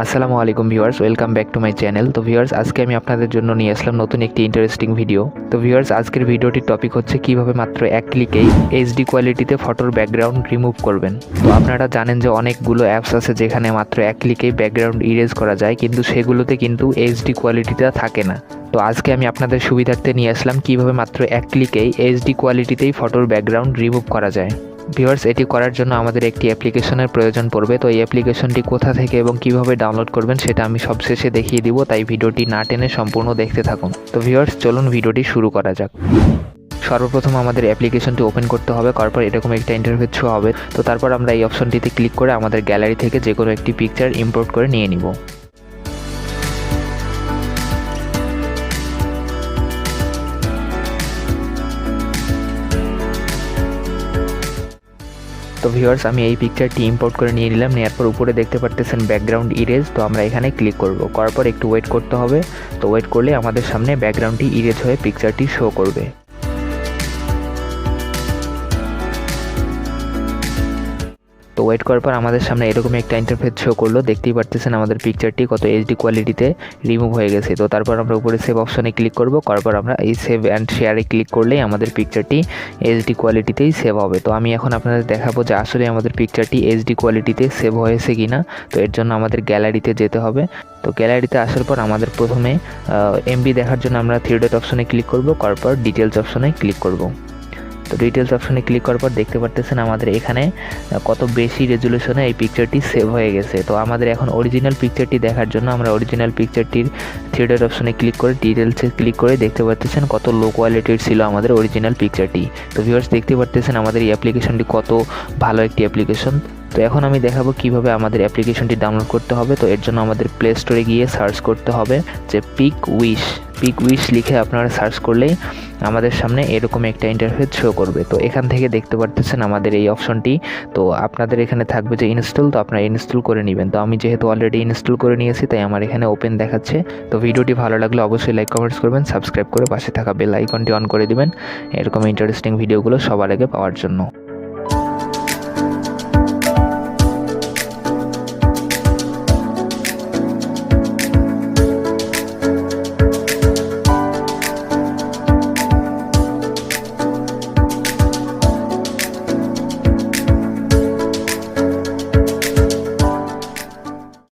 আসসালামু আলাইকুম viewers, welcome back to my channel. তো ভিউয়ার্স, আজকে আমি আপনাদের জন্য নিয়ে আসলাম নতুন একটি ইন্টারেস্টিং ভিডিও। তো ভিউয়ার্স, আজকের ভিডিওটির টপিক হচ্ছে কিভাবে মাত্র এক ক্লিকেই এইচডি কোয়ালিটিতে ফটোর ব্যাকগ্রাউন্ড রিমুভ করবেন। তো আপনারা জানেন যে অনেকগুলো অ্যাপস আছে যেখানে মাত্র এক ক্লিকেই ব্যাকগ্রাউন্ড ইরেজ করা যায়, কিন্তু সেগুলোতে কিন্তু এইচডি কোয়ালিটিটা থাকে না। তো আজকে আমি আপনাদের সুবিধার্থে নিয়ে আসলাম কিভাবে মাত্র এক ক্লিকেই এইচডি কোয়ালিটিতেই ফটোর ব্যাকগ্রাউন্ড রিমুভ করা যায়। ভিউয়ার্স, এটি করার জন্য আমাদের একটি অ্যাপ্লিকেশনের প্রয়োজন পড়বে। তো এই অ্যাপ্লিকেশনটি কোথা থেকে এবং কিভাবে ডাউনলোড করবেন সেটা আমি সবশেষে দেখিয়ে দিব, তাই ভিডিওটি না টেনে সম্পূর্ণ দেখতে থাকুন। তো ভিউয়ার্স, চলুন ভিডিওটি শুরু করা যাক। সর্বপ্রথম আমাদের অ্যাপ্লিকেশনটি ওপেন করতে হবে, তারপর এরকম একটা ইন্টারফেস শো হবে। তো তারপর আমরা এই অপশনটিতে ক্লিক করে আমাদের গ্যালারি থেকে যে কোনো একটি পিকচার ইম্পোর্ট করে নিয়ে নিব। তো ভিউয়ার্স, আমি এই পিকচারটি ইম্পোর্ট করে নিয়ে নিলাম। নেওয়ার পর উপরে দেখতে পারতেছেন ব্যাকগ্রাউন্ড ইরেজ। তো আমরা এখানে ক্লিক করব, করার পর একটু ওয়েট করতে হবে। তো ওয়েট করলে আমাদের সামনে ব্যাকগ্রাউন্ডটি ইরেজ হয়ে পিকচারটি শো করবে। তো ওয়েট করার পর আমাদের সামনে এরকম একটা ইন্টারফেস শো করলো। দেখতেই পারতেছেন আমাদের পিকচারটি কত এইচডি কোয়ালিটিতে রিমুভ হয়ে গেছে। তো তারপর আমরা উপরে সেভ অপশনে ক্লিক করব, করার পর আমরা এই সেভ অ্যান্ড শেয়ারে ক্লিক করলেই আমাদের পিকচারটি এইচডি কোয়ালিটিতেই সেভ হবে। তো আমি এখন আপনাদের দেখাবো যে আসলে আমাদের পিকচারটি এইচডি কোয়ালিটিতে সেভ হয়েছে কিনা। তো এর জন্য আমাদের গ্যালারিতে যেতে হবে। তো গ্যালারিতে আসার পর আমাদের প্রথমে এমবি দেখার জন্য আমরা থ্রি ডট অপশনে ক্লিক করব, করার পর ডিটেলস অপশনে ক্লিক করব। তো ডিটেলস অপশনে ক্লিক করার পর দেখতে পারতেছেন আমাদের এখানে কত বেশি রেজুলেশনে এই পিকচারটি সেভ হয়ে গেছে। তো আমাদের এখন অরিজিনাল পিকচারটি দেখার জন্য আমরা অরিজিনাল পিকচারটির থ্রি ডট অপশনে ক্লিক করে ডিটেলসে ক্লিক করে দেখতে পাচ্ছেন কত লো কোয়ালিটির ছিল আমাদের অরিজিনাল পিকচারটি। তো ভিউয়ার্স, দেখতে পারতেছেন আমাদের এই অ্যাপ্লিকেশনটি কত ভালো একটি অ্যাপ্লিকেশন। তো এখন আমি দেখাবো কিভাবে আমাদের অ্যাপ্লিকেশনটি ডাউনলোড করতে হবে। তো এর জন্য আমাদের প্লে স্টোরে গিয়ে সার্চ করতে হবে যে পিক উইশ লিখে আপনারা সার্চ করলেই আমাদের সামনে এরকম একটা ইন্টারফেস শো করবে। তো এখান থেকে দেখতে পারতেছেন আমাদের এই অপশনটি। তো আপনাদের এখানে থাকবে যে ইনস্টল, তো আপনারা ইনস্টল করে নেবেন। তো আমি যেহেতু অলরেডি ইনস্টল করে নিয়েছি তাই আমার এখানে ওপেন দেখাচ্ছে। তো ভিডিওটি ভালো লাগলে অবশ্যই লাইক কমেন্টস করবেন, সাবস্ক্রাইব করে পাশে থাকা বেল আইকনটি অন করে দিবেন এরকম ইন্টারেস্টিং ভিডিওগুলো সবার আগে পাওয়ার জন্য।